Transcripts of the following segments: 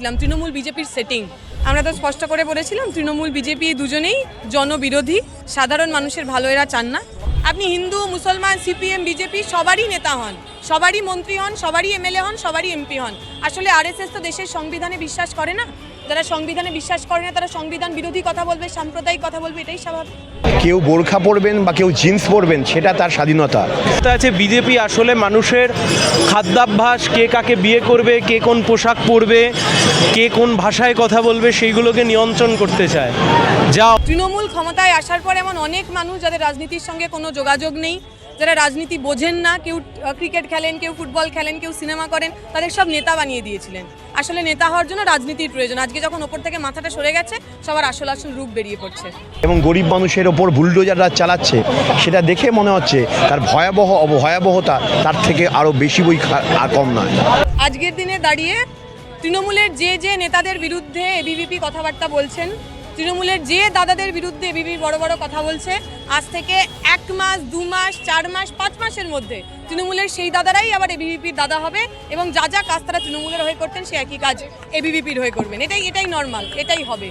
বলেছিলাম তৃণমূল বিজেপির সেটিং। আমরা তো স্পষ্ট করে বলেছিলাম তৃণমূল বিজেপি দুজনেই জনবিরোধী, সাধারণ মানুষের ভালো এরা চান না। আপনি হিন্দু, মুসলমান, সিপিএম, বিজেপি সবারই নেতা হন, সবারই মন্ত্রী হন, সবারই এমএলএ হন, সবারই এমপি হন। আসলে আরএসএস তো দেশের সংবিধানে বিশ্বাস করে না। যারা সংবিধানে বিশ্বাস করে না তারা সংবিধান বিরোধী কথা বলবে, সাম্প্রদায়িক কথা বলবে, এটাই স্বাভাবিক। কেউ বোরখা পরবেন বা কেউ জিন্স পরবেন, সেটা তার স্বাধীনতা আছে। বিজেপি আসলে মানুষের খাদ্যাভ্যাস, কে কাকে বিয়ে করবে, কে কোন পোশাক পরবে, কে কোন ভাষায় কথা বলবে, সেইগুলোকে নিয়ন্ত্রণ করতে চায়। যা তৃণমূল ক্ষমতায় আসার পর এমন অনেক মানুষ যাদের রাজনীতির সঙ্গে কোনো যোগাযোগ নেই, যারা রাজনীতি বোঝেন না, কেউ ক্রিকেট খেলেন, কেউ ফুটবল খেলেন, কেউ সিনেমা করেন, তাদের সব নেতা বানিয়ে দিয়েছিলেন। আসলে নেতা হওয়ার জন্য রাজনীতির প্রয়োজন। আজকে যখন ওপর থেকে মাথাটা সরে গেছে, সবার আসল রূপ বেরিয়ে পড়ছে এবং গরিব মানুষের ওপর বুলডোজাররা চালাচ্ছে, সেটা দেখে মনে হচ্ছে তার ভয়াবহতা তার থেকে আরও বেশি আর কম নয়। আজকের দিনে দাঁড়িয়ে তৃণমূলের যে নেতাদের বিরুদ্ধে এবিভিপি কথাবার্তা বলছেন, তৃণমূলের যে দাদাদের বিরুদ্ধে এবিভিপি বড় বড় কথা বলছে, আজ থেকে 1 মাস, 2 মাস, 4 মাস, 5 মাসের মধ্যে তৃণমূলের সেই দাদারাই আবার এবিভিপির দাদা হবে এবং যা কাজ তারা তৃণমূলের হয়ে করতেন সেই একই কাজ এবিভিপির হয়ে করবেন। এটাই নর্মাল, এটাই হবে।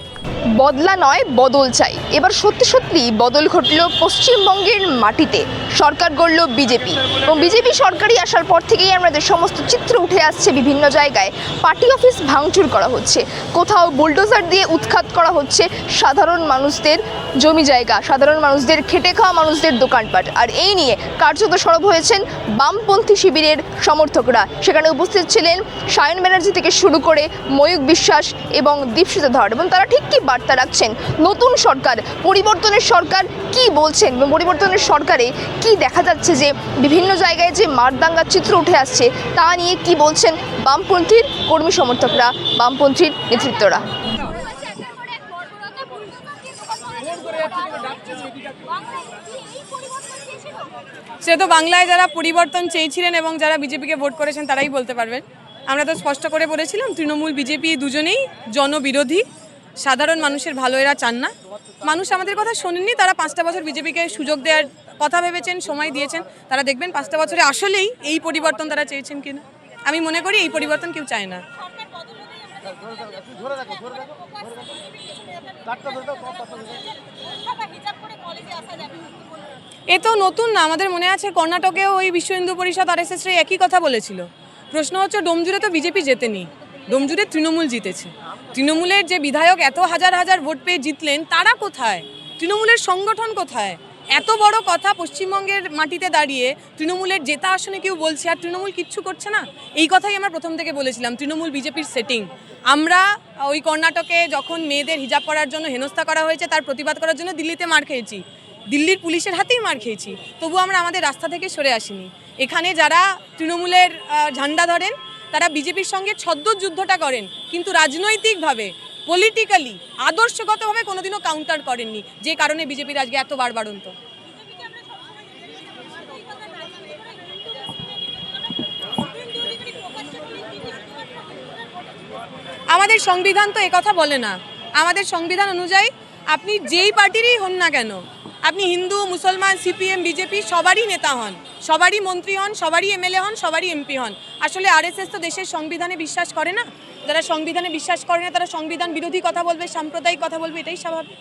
বদলা নয়, বদল চাই। এবার সত্যি বদল ঘটল পশ্চিমবঙ্গের মাটিতে। সরকার গড়ল বিজেপি এবং বিজেপি সরকারি আসার পর থেকেই আমাদের সমস্ত চিত্র উঠে আসছে। বিভিন্ন জায়গায় পার্টি অফিস ভাঙচুর করা হচ্ছে, কোথাও বুলডোজার দিয়ে উৎখাত করা হচ্ছে সাধারণ মানুষদের জমি জায়গা, সাধারণ মানুষদের খেটে খাওয়া মানুষদের দোকানপাট। আর এই নিয়ে কার্যত সরব হয়েছেন বামপন্থী শিবিরের সমর্থকরা। সেখানে উপস্থিত ছিলেন সায়ন ব্যানার্জি থেকে শুরু করে ময়ূক বিশ্বাস এবং দীপশিতা ধর। এবং তারা ঠিক কী বার্তা রাখছেন, নতুন সরকার, পরিবর্তনের সরকার কি বলছেন এবং পরিবর্তনের সরকারে কি দেখা যাচ্ছে যে বিভিন্ন জায়গায় যে মারদাঙ্গার চিত্র উঠে আসছে, তা নিয়ে কি বলছেন বামপন্থীর কর্মী সমর্থকরা, বামপন্থীর নেতৃত্বরা। সে তো বাংলায় যারা পরিবর্তন চেয়েছিলেন এবং যারা বিজেপিকে ভোট করেছেন তারাই বলতে পারবেন। আমরা তো স্পষ্ট করে বলেছিলাম তৃণমূল বিজেপি দুজনেই জনবিরোধী, সাধারণ মানুষের ভালো এরা চান না। মানুষ আমাদের কথা শোনেননি। তারা 5টা বছর বিজেপিকে সুযোগ দেওয়ার কথা ভেবেছেন, সময় দিয়েছেন। তারা দেখবেন 5টা বছরে আসলেই এই পরিবর্তন তারা চেয়েছেন কিনা। আমি মনে করি এই পরিবর্তন কেউ চায় না। এ তো নতুন না, আমাদের মনে আছে কর্ণাটকেও ওই বিশ্ব হিন্দু পরিষদ আরএসএস একই কথা বলেছিল। প্রশ্ন হচ্ছে ডোমজুড়ে তো বিজেপি জেতেনি, ডোমজুড়ে তৃণমূল জিতেছে। তৃণমূলের যে বিধায়ক এত হাজার ভোট পেয়ে জিতলেন, তারা কোথায়? তৃণমূলের সংগঠন কোথায়? এত বড় কথা পশ্চিমবঙ্গের মাটিতে দাঁড়িয়ে তৃণমূলের জেতা আসনে কেউ বলছে আর তৃণমূল কিচ্ছু করছে না। এই কথাই আমরা প্রথম থেকে বলেছিলাম তৃণমূল বিজেপির সেটিং। আমরা ওই কর্ণাটকে যখন মেয়েদের হিজাব করার জন্য হেনস্থা করা হয়েছে, তার প্রতিবাদ করার জন্য দিল্লিতে মার খেয়েছি, দিল্লির পুলিশের হাতেই মার খেয়েছি, তবু আমরা আমাদের রাস্তা থেকে সরে আসিনি। এখানে যারা তৃণমূলের ঝান্ডা ধরেন তারা বিজেপির সঙ্গে ছদ্ম যুদ্ধটা করেন, কিন্তু রাজনৈতিকভাবে, পলিটিক্যালি, আদর্শগতভাবে কোনোদিনও কাউন্টার করেননি, যে কারণে বিজেপির আজকে এত বাড়বাড়ন্ত। আমাদের সংবিধান তো একথা বলে না। আমাদের সংবিধান অনুযায়ী আপনি যেই পার্টিরই হন না কেন, আপনি হিন্দু, মুসলমান, সিপিএম, বিজেপি সবারই নেতা হন, সবারই মন্ত্রী হন, সবারই এমএলএ হন, সবারই এমপি হন। আসলে আরএসএস তো দেশের সংবিধানে বিশ্বাস করে না। যারা সংবিধানে বিশ্বাস করে না তারা সংবিধান বিরোধী কথা বলবে, সাম্প্রদায়িক কথা বলবে, এটাই স্বাভাবিক।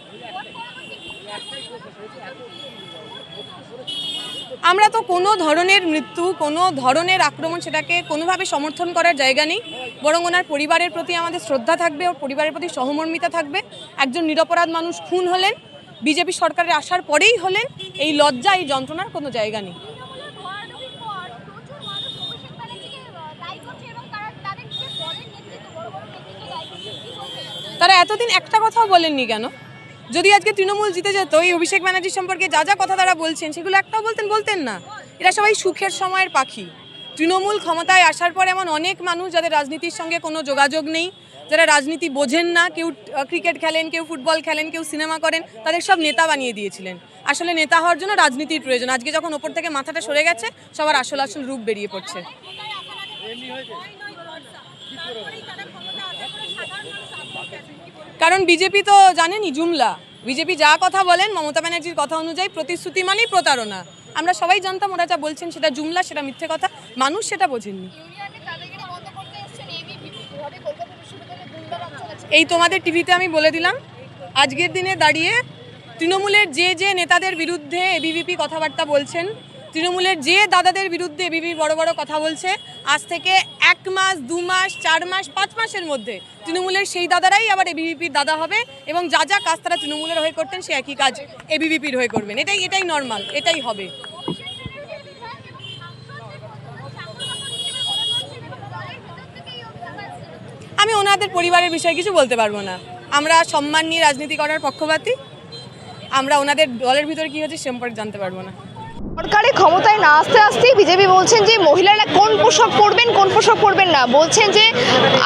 আমরা তো কোনো ধরনের মৃত্যু, কোনো ধরনের আক্রমণ সেটাকে কোনোভাবে সমর্থন করার জায়গা নেই। বরং ওনার পরিবারের প্রতি আমাদের শ্রদ্ধা থাকবে, ওর পরিবারের প্রতি সহমর্মিতা থাকবে। একজন নিরপরাধ মানুষ খুন হলেন, বিজেপি সরকারের আসার পরেই হলেন। এই লজ্জা, এই যন্ত্রণার কোনো জায়গা নেই। তারা এতদিন একটা কথাও বলেননি কেন? যদি আজকে তৃণমূল জিতে যেত, এই অভিষেক ব্যানার্জি সম্পর্কে যা কথা তারা বলছেন সেগুলো একটাও বলতেন না। এরা সবাই সুখের সময়ের পাখি। তৃণমূল ক্ষমতায় আসার পর এমন অনেক মানুষ যাদের রাজনীতির সঙ্গে কোনো যোগাযোগ নেই, যারা রাজনীতি বোঝেন না, কেউ ক্রিকেট খেলেন, কেউ ফুটবল খেলেন, কেউ সিনেমা করেন, তাদের সব নেতা বানিয়ে দিয়েছিলেন। আসলে নেতা হওয়ার জন্য রাজনীতির প্রয়োজন। আজকে যখন ওপর থেকে মাথাটা সরে গেছে, সবার আসল রূপ বেরিয়ে পড়ছে। কারণ বিজেপি তো জানেনই জুমলা। বিজেপি যা কথা বলেন মমতা ব্যানার্জির কথা অনুযায়ী প্রতিশ্রুতি মানেই প্রতারণা। আমরা সবাই জানতাম ওরা যা বলছেন সেটা জুমলা, সেটা মিথ্যে কথা, মানুষ সেটা বোঝেননি। এই তোমাদের টিভিতে আমি বলে দিলাম, আজকের দিনে দাঁড়িয়ে তৃণমূলের যে নেতাদের বিরুদ্ধে এবিভিপি কথাবার্তা বলছেন, তৃণমূলের যে দাদাদের বিরুদ্ধে এবিভিপি বড় বড় কথা বলছে, আজ থেকে 1 মাস 2 মাস 4 মাস 5 মাসের মধ্যে তৃণমূলের সেই দাদারাই আবার এবিভিপির দাদা হবে এবং যা যা কাজ তারা তৃণমূলের হয়ে করতেন সে একই কাজ এবিভিপির হয়ে করবেন। এটাই নর্মাল, এটাই হবে। আমি ওনাদের পরিবারের বিষয়ে কিছু বলতে পারবো না। আমরা সম্মান নিয়ে রাজনীতি করার পক্ষপাতী, আমরা ওনাদের দলের ভিতরে কী হচ্ছে সে সম্পর্কে জানতে পারবো না। সরকারে ক্ষমতায় না আসতে আসতেই বিজেপি বলছেন যে মহিলারা কোন পোশাক পরবেন কোন পোশাক পরবেন না, বলছেন যে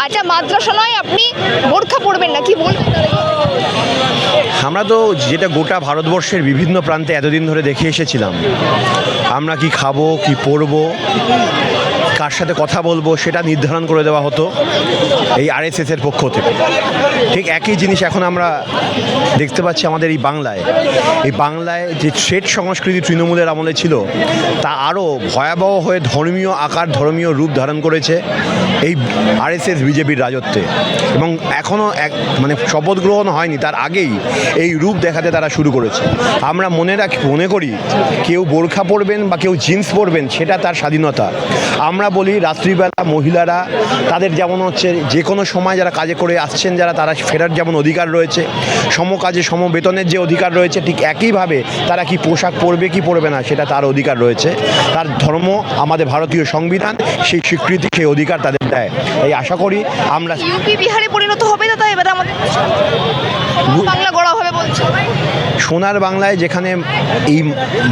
এটা মাদ্রাসা নয়, আপনি বোরখা পরবেন না, কি বলবেন? আমরা তো যেটা গোটা ভারতবর্ষের বিভিন্ন প্রান্তে এতদিন ধরে দেখে এসেছিলাম, আমরা কি খাবো, কি পরবো, কার সাথে কথা বলবো সেটা নির্ধারণ করে দেওয়া হতো এই আরএসএসের পক্ষ থেকে। ঠিক একই জিনিস এখন আমরা দেখতে পাচ্ছি আমাদের এই বাংলায় যে শেঠ সংস্কৃতি তৃণমূলের আমলে ছিল তা আরও ভয়াবহ হয়ে ধর্মীয় আকার, ধর্মীয় রূপ ধারণ করেছে এই আরএসএস বিজেপির রাজত্বে। এবং এখনও মানে শপথ গ্রহণ হয়নি তার আগেই এই রূপ দেখাতে তারা শুরু করেছে। আমরা মনে করি কেউ বোরখা পরবেন বা কেউ জিন্স পরবেন সেটা তার স্বাধীনতা। আমরা বলি রাত্রিবেলা মহিলারা তাদের যেমন হচ্ছে যে কোনো সময় যারা কাজে করে আসছেন তারা ফেরার যেমন অধিকার রয়েছে, সমকাজে সমবেতনের যে অধিকার রয়েছে, ঠিক একইভাবে তারা কি পোশাক পরবে কি পরবে না সেটা তার অধিকার রয়েছে। তার ধর্ম, আমাদের ভারতীয় সংবিধান সেই স্বীকৃতি, সেই অধিকার তাদের দেয়। এই আশা করি আমরা ইউপি বিহারে পরিণত হবে দাদা এবার আমাদের বাংলা গড়া হবে বলছে। সোনার বাংলায় যেখানে এই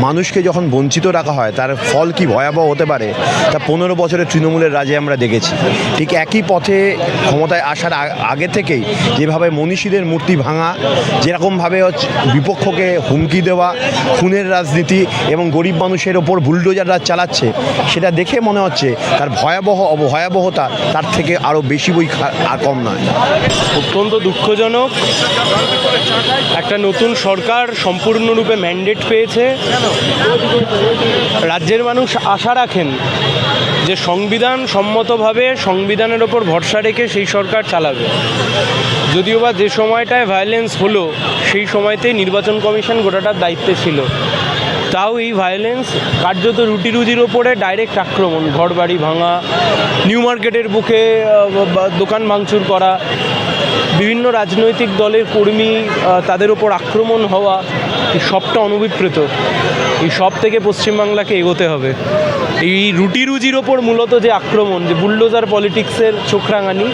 মানুষকে যখন বঞ্চিত রাখা হয় তার ফল কি ভয়াবহ হতে পারে তা 15 বছরের তৃণমূলের রাজে আমরা দেখেছি। ঠিক একই পথে ক্ষমতায় আসার আগে থেকেই যেভাবে মনীষীদের মূর্তি ভাঙা, যেরকমভাবে বিপক্ষকে হুমকি দেওয়া, খুনের রাজনীতি এবং গরিব মানুষের ওপর বুলডোজার রাজ চালাচ্ছে, সেটা দেখে মনে হচ্ছে তার ভয়াবহতা তার থেকে আরও বেশি আর কম নয়। অত্যন্ত দুঃখজনক, একটা নতুন সরকার সম্পূর্ণরূপে ম্যান্ডেট পেয়েছে। রাজ্যের মানুষ আশা রাখেন যে সংবিধান সম্মতভাবে সংবিধানের ওপর ভরসা রেখে সেই সরকার চালাবে। যদিও বা যে সময়টায় ভায়োলেন্স হলো সেই সময়তেই নির্বাচন কমিশন গোটাটার দায়িত্বে ছিল, তাও এই ভায়োলেন্স কার্যত রুটি রুজির ওপরে ডাইরেক্ট আক্রমণ, ঘরবাড়ি ভাঙা, নিউ মার্কেটের বুকে দোকান ভাঙচুর করা, বিভিন্ন রাজনৈতিক দলের কর্মী তাদের ওপর আক্রমণ হওয়া, এই সবটা অনভিপ্রেত। এই সব থেকে পশ্চিমবাংলাকে এগোতে হবে। এই রুটি রুজির ওপর মূলত যে আক্রমণ, যে বুলডোজার পলিটিক্সের চোখরাঙানি,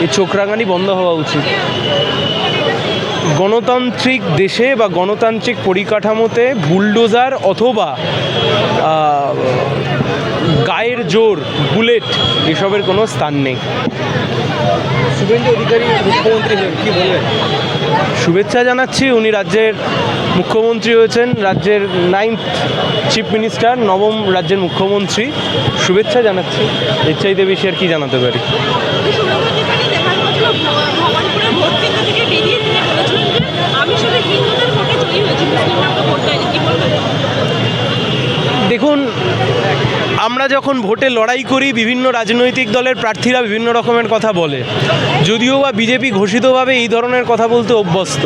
এই চোখরাঙানি বন্ধ হওয়া উচিত। গণতান্ত্রিক দেশে বা গণতান্ত্রিক পরিকাঠামোতে বুলডোজার অথবা গায়ের জোর, বুলেট এসবের কোনো স্থান নেই। শুভেন্দু অধিকারী মুখ্যমন্ত্রী হলেন, কি বলবেন? শুভেচ্ছা জানাচ্ছি। উনি রাজ্যের মুখ্যমন্ত্রী হয়েছেন, রাজ্যের 9th চিফ মিনিস্টার, 9ম রাজ্যের মুখ্যমন্ত্রী। শুভেচ্ছা জানাচ্ছি, এর চাইতে বেশি আর কি জানাতে পারি। দেখুন, আমরা যখন ভোটে লড়াই করি বিভিন্ন রাজনৈতিক দলের প্রার্থীরা বিভিন্ন রকমের কথা বলে, যদিও বা বিজেপি ঘোষিতভাবে এই ধরনের কথা বলতে অভ্যস্ত,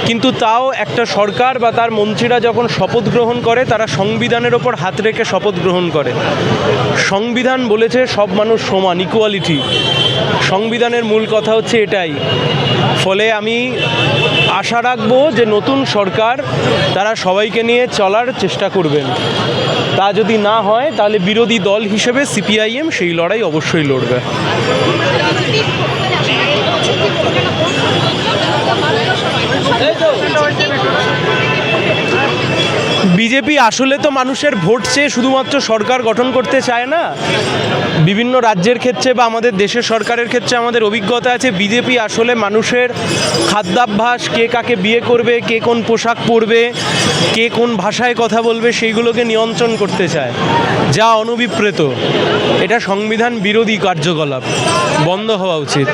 কিন্তু তাও একটা সরকার বা তার মন্ত্রীরা যখন শপথ গ্রহণ করে তারা সংবিধানের ওপর হাত রেখে শপথ গ্রহণ করে। সংবিধান বলেছে সব মানুষ সমান, ইকুয়ালিটি। সংবিধানের মূল কথা হচ্ছে এটাই। ফলে আমি আশা রাখবো যে নতুন সরকার তারা সবাইকে নিয়ে চলার চেষ্টা করবেন। তা যদি না হয় তাহলে বিরোধী দল হিসেবে সিপিআইএম সেই লড়াই অবশ্যই লড়বে। বিজেপি আসলে তো মানুষের ভোট চেয়ে শুধুমাত্র সরকার গঠন করতে চায় না। বিভিন্ন রাজ্যের ক্ষেত্রে বা আমাদের দেশের সরকারের ক্ষেত্রে আমাদের অভিজ্ঞতা আছে, বিজেপি আসলে মানুষের খাদ্যাভ্যাস, কে কাকে বিয়ে করবে, কে কোন পোশাক পরবে, কে কোন ভাষায় কথা বলবে, সেইগুলোকে নিয়ন্ত্রণ করতে চায়, যা অনভিপ্রেত। এটা সংবিধান বিরোধী কার্যকলাপ, বন্ধ হওয়া উচিত।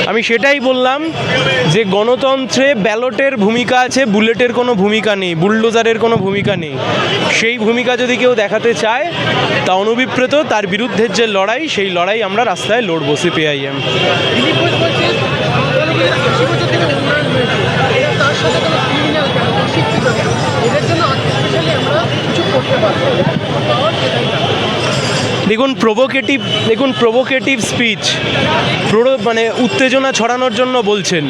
আমি সেটাই বললাম যে গণতন্ত্রে ব্যালটের ভূমিকা আছে, বুলেটের কোনো ভূমিকা নেই, বুলডোজারের কোনো ভূমিকা নেই। সেই ভূমিকা যদি কেউ দেখাতে চায় তা অনভিপ্রেত তার বিরুদ্ধে যে লড়াই, সেই লড়াই আমরা রাস্তায় লড়বো সিপিআইএম। দেখুন প্রভোকেটিভ স্পিচ মানে উত্তেজনা ছড়ানোর জন্য বলছেন।